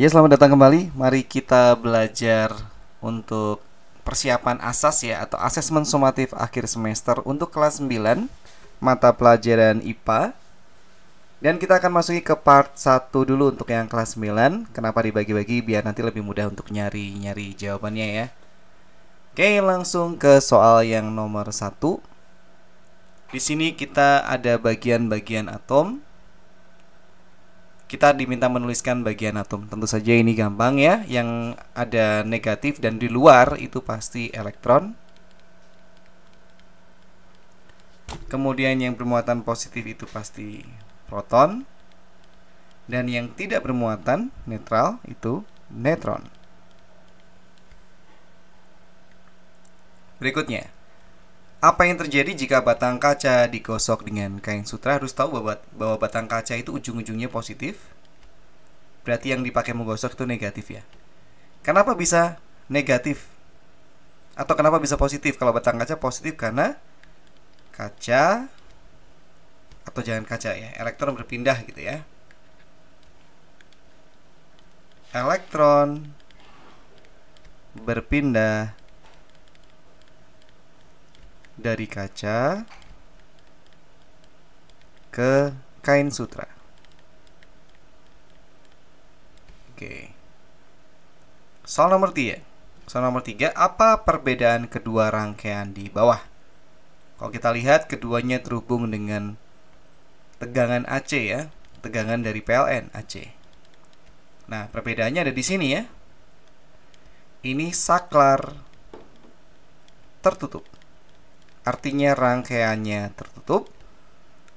Ya, selamat datang kembali. Mari kita belajar untuk persiapan asas ya atau asesmen sumatif akhir semester untuk kelas 9 mata pelajaran IPA. Dan kita akan masuki ke part 1 dulu untuk yang kelas 9. Kenapa dibagi-bagi biar nanti lebih mudah untuk nyari-nyari jawabannya ya. Oke, langsung ke soal yang nomor 1. Di sini kita ada bagian-bagian atom. Kita diminta menuliskan bagian atom. Tentu saja ini gampang ya. Yang ada negatif dan di luar itu pasti elektron. Kemudian yang bermuatan positif itu pasti proton. Dan yang tidak bermuatan netral itu neutron. Berikutnya, apa yang terjadi jika batang kaca digosok dengan kain sutra? Harus tahu bahwa batang kaca itu ujung-ujungnya positif. Berarti yang dipakai menggosok itu negatif ya. Kenapa bisa negatif? Atau kenapa bisa positif? Kalau batang kaca positif karena kaca, atau jangan kaca ya, elektron berpindah gitu ya. Elektron berpindah dari kaca ke kain sutra. Oke. Soal nomor 3. Soal nomor 3, apa perbedaan kedua rangkaian di bawah? Kalau kita lihat keduanya terhubung dengan tegangan AC ya, tegangan dari PLN AC. Nah, perbedaannya ada di sini ya. Ini saklar tertutup. Artinya rangkaiannya tertutup.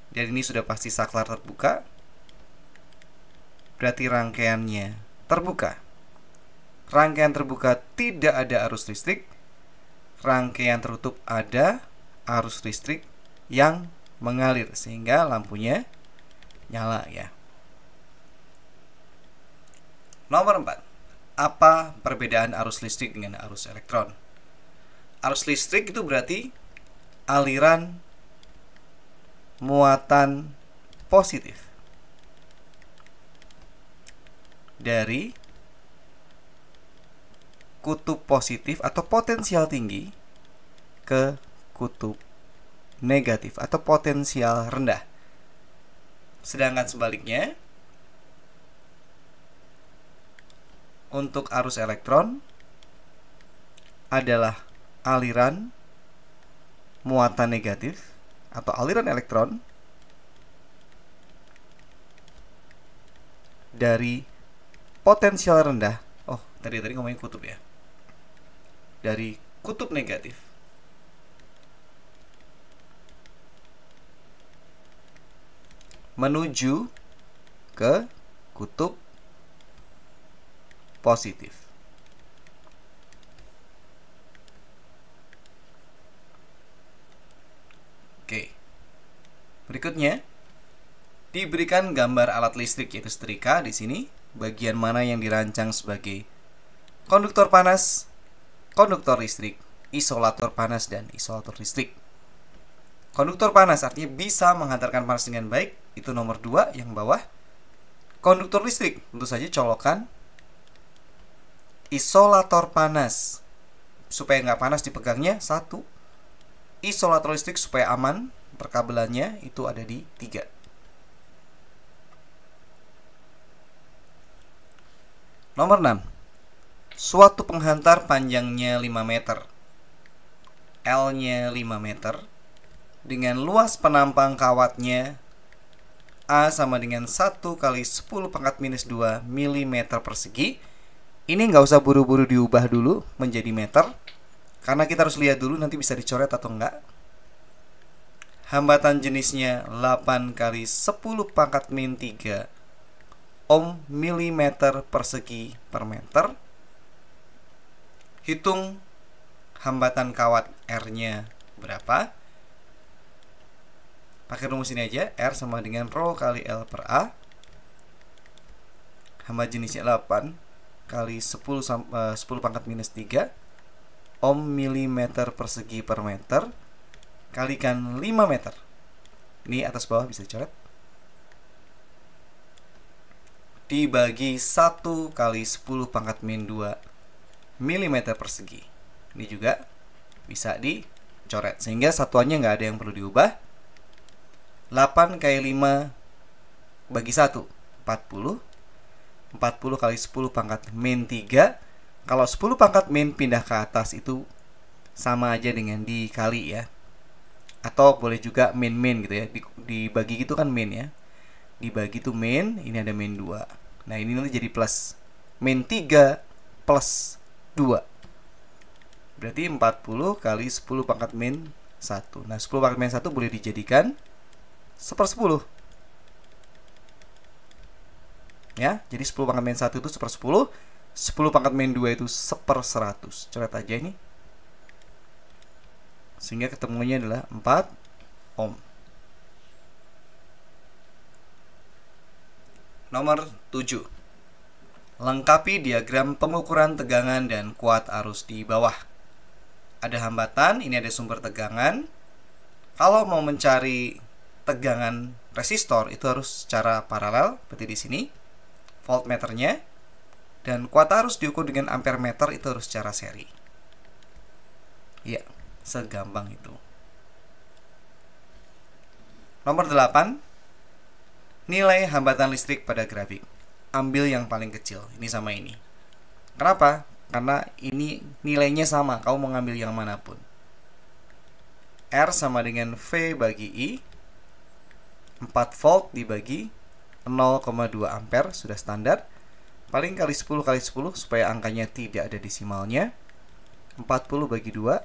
Dan ini sudah pasti saklar terbuka. Berarti rangkaiannya terbuka. Rangkaian terbuka tidak ada arus listrik. Rangkaian tertutup ada arus listrik yang mengalir sehingga lampunya nyala ya. Nomor 4. Apa perbedaan arus listrik dengan arus elektron? Arus listrik itu berarti aliran muatan positif dari kutub positif atau potensial tinggi ke kutub negatif atau potensial rendah. Sedangkan sebaliknya, untuk arus elektron adalah aliran muatan negatif atau aliran elektron dari potensial rendah. Oh, tadi ngomongin kutub ya. Dari kutub negatif menuju ke kutub positif. Oke. Berikutnya diberikan gambar alat listrik yaitu setrika di sini, bagian mana yang dirancang sebagai konduktor panas, konduktor listrik, isolator panas dan isolator listrik. Konduktor panas artinya bisa menghantarkan panas dengan baik, itu nomor 2 yang bawah. Konduktor listrik tentu saja colokan. Isolator panas supaya nggak panas dipegangnya 1. Isolator listrik supaya aman perkabelannya itu ada di 3. Nomor 6. Suatu penghantar panjangnya 5 meter, L-nya 5 meter, dengan luas penampang kawatnya A sama dengan 1 kali 10 pangkat minus 2 mm persegi. Ini nggak usah buru-buru diubah dulu menjadi meter, karena kita harus lihat dulu nanti bisa dicoret atau enggak. Hambatan jenisnya 8 kali 10 pangkat min 3 ohm milimeter persegi per meter. Hitung hambatan kawat R-nya berapa. Pakai rumus ini aja, R sama dengan Rho kali L per A. Hamba jenisnya 8 kali 10 pangkat minus 3 ohm milimeter persegi per meter kalikan 5 meter. Ini atas bawah bisa dicoret. dibagi 1 kali 10 pangkat min 2 mm persegi. Ini juga bisa dicoret sehingga satuannya nggak ada yang perlu diubah. 8 kali 5 bagi 1 40. 40 kali 10 pangkat min 3. Kalau 10 pangkat min pindah ke atas itu sama aja dengan dikali ya. Atau boleh juga min gitu ya. Dibagi gitu kan min ya. Dibagi itu min, ini ada min 2. Nah, ini nanti jadi plus. Min 3 plus 2. Berarti 40 kali 10 pangkat min 1. Nah, 10 pangkat min 1 boleh dijadikan 1/10. Ya, jadi 10 pangkat min 1 itu 1/10. 10 pangkat min 2 itu 1/100. Coret aja ini. Sehingga ketemunya adalah 4 ohm. Nomor 7. Lengkapi diagram pengukuran tegangan dan kuat arus di bawah. Ada hambatan, ini ada sumber tegangan. Kalau mau mencari tegangan resistor itu harus secara paralel, seperti di sini. Voltmeternya dan kuat arus diukur dengan ampere meter itu harus secara seri. Ya, segampang itu. Nomor 8. Nilai hambatan listrik pada grafik. Ambil yang paling kecil, ini sama ini. Kenapa? Karena ini nilainya sama, kamu mau ngambil yang manapun. R sama dengan V bagi I. 4 volt dibagi 0,2 ampere sudah standar. Paling kali 10 kali 10 supaya angkanya tidak ada desimalnya. 40 bagi 2.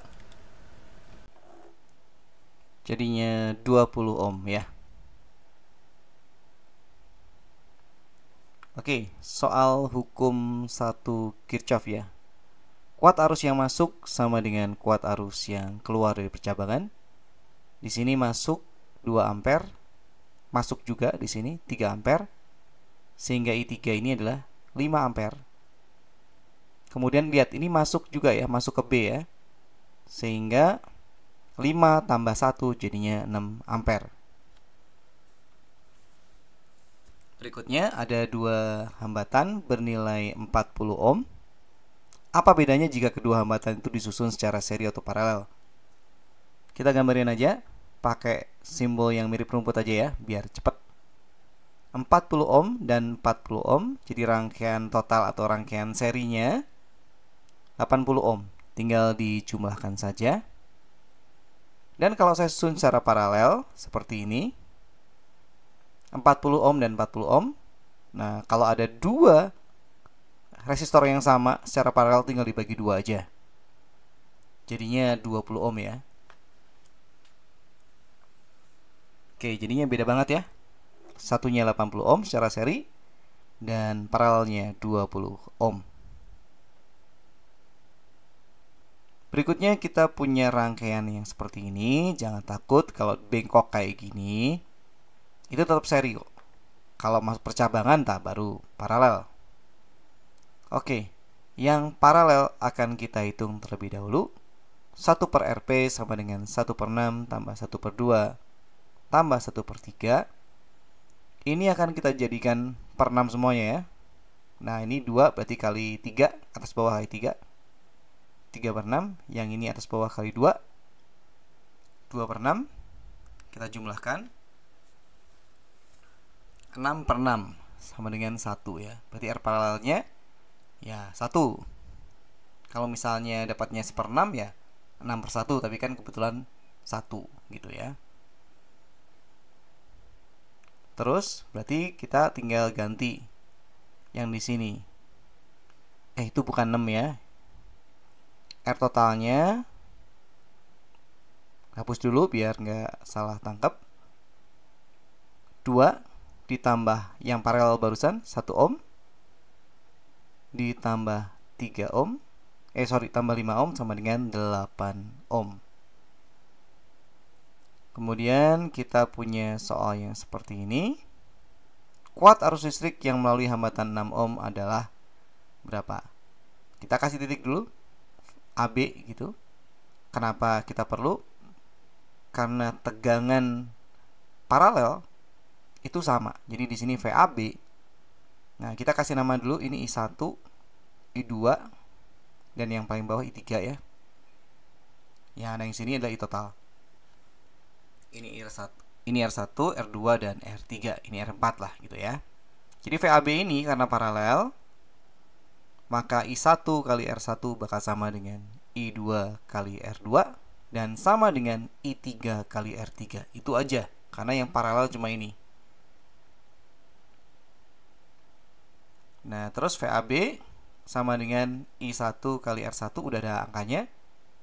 Jadinya 20 ohm ya. Oke, soal hukum 1 Kirchhoff ya. Kuat arus yang masuk sama dengan kuat arus yang keluar dari percabangan. Di sini masuk 2 ampere, masuk juga di sini 3 ampere. Sehingga I3 ini adalah 5 ampere. Kemudian lihat ini masuk juga ya, masuk ke B ya. Sehingga 5 tambah 1 jadinya 6 ampere. Berikutnya ada 2 hambatan bernilai 40 ohm. Apa bedanya jika kedua hambatan itu disusun secara seri atau paralel? Kita gambarin aja pakai simbol yang mirip rumput aja ya, biar cepat. 40 ohm dan 40 ohm, jadi rangkaian total atau rangkaian serinya 80 ohm. Tinggal dijumlahkan saja. Dan kalau saya susun secara paralel seperti ini, 40 ohm dan 40 ohm. Nah, kalau ada 2 resistor yang sama secara paralel tinggal dibagi 2 aja. Jadinya 20 ohm ya. Oke, jadinya beda banget ya. Satunya 80 ohm secara seri dan paralelnya 20 ohm. Berikutnya kita punya rangkaian yang seperti ini. Jangan takut kalau bengkok kayak gini. Itu tetap seri kok. Kalau masuk percabangan tak baru paralel. Oke, yang paralel akan kita hitung terlebih dahulu. 1/Rp sama dengan 1/6 tambah 1/2 tambah 1/3. Ini akan kita jadikan per 6 semuanya ya. Nah, ini 2 berarti kali 3, atas bawah kali 3. 3/6, yang ini atas bawah kali 2. 2/6. Kita jumlahkan. 6/6 sama dengan 1 ya. Berarti R paralelnya ya 1. Kalau misalnya dapatnya 1/6 ya 6/1, tapi kan kebetulan 1 gitu ya. Terus berarti kita tinggal ganti yang di sini. Itu bukan 6 ya. R totalnya hapus dulu biar nggak salah tangkap. 2 ditambah yang paralel barusan 1 ohm ditambah 3 ohm tambah 5 ohm sama dengan 8 ohm. Kemudian kita punya soal yang seperti ini. Kuat arus listrik yang melalui hambatan 6 ohm adalah berapa? Kita kasih titik dulu, AB gitu. Kenapa kita perlu? Karena tegangan paralel itu sama. Jadi di sini VAB Nah, kita kasih nama dulu, ini I1, I2, dan yang paling bawah I3 ya. Yang ada yang sini adalah I total. Ini R1, R2, dan R3. Ini R4 lah gitu ya. Jadi VAB ini karena paralel, maka I1 kali R1 bakal sama dengan I2 kali R2 dan sama dengan I3 kali R3. Itu aja, karena yang paralel cuma ini. Nah, terus VAB sama dengan I1 kali R1 udah ada angkanya,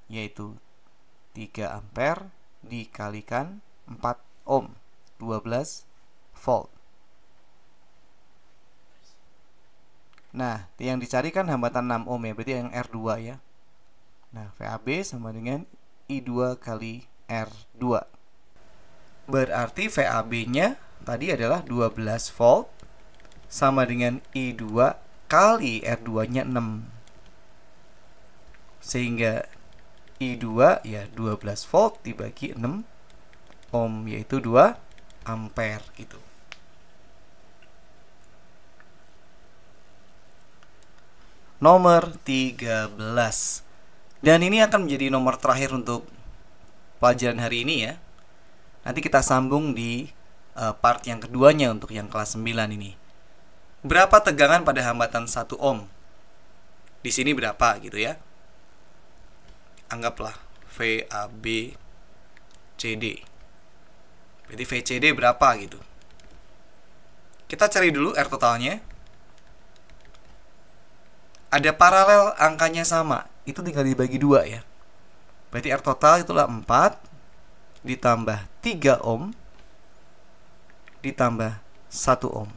yaitu 3 ampere dikalikan 4 ohm, 12 volt. Nah, yang dicari kan hambatan 6 ohm ya, berarti yang R2 ya. Nah, VAB sama dengan I2 kali R2. Berarti VAB-nya tadi adalah 12 volt sama dengan I2 kali R2-nya 6. Sehingga I2 ya 12 volt dibagi 6 ohm, yaitu 2 ampere gitu. Nomor 13. Dan ini akan menjadi nomor terakhir untuk pelajaran hari ini ya. Nanti kita sambung di part yang keduanya untuk yang kelas 9 ini. Berapa tegangan pada hambatan 1 ohm? Di sini berapa gitu ya? Anggaplah VAB CD. Berarti VCD berapa gitu. Kita cari dulu R totalnya. Ada paralel angkanya sama, itu tinggal dibagi 2 ya. Berarti R total itulah 4 ditambah 3 ohm ditambah 1 ohm.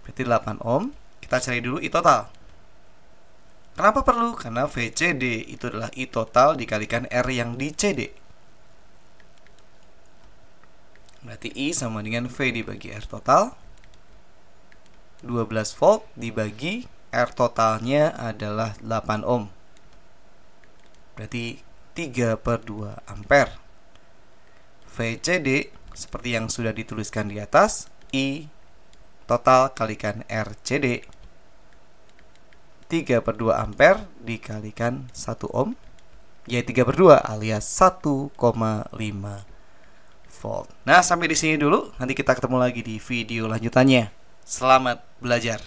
Berarti 8 ohm. Kita cari dulu I total. Kenapa perlu? Karena VCD itu adalah I total dikalikan R yang di CD. Berarti I sama dengan V dibagi R total. 12 volt dibagi R totalnya adalah 8 ohm. Berarti 3/2 ampere. VCD seperti yang sudah dituliskan di atas, I total kalikan RCD, 3/2 ampere dikalikan 1 ohm, ya 3/2 alias 1,5 volt. Nah, sampai di sini dulu. Nanti kita ketemu lagi di video lanjutannya. Selamat belajar.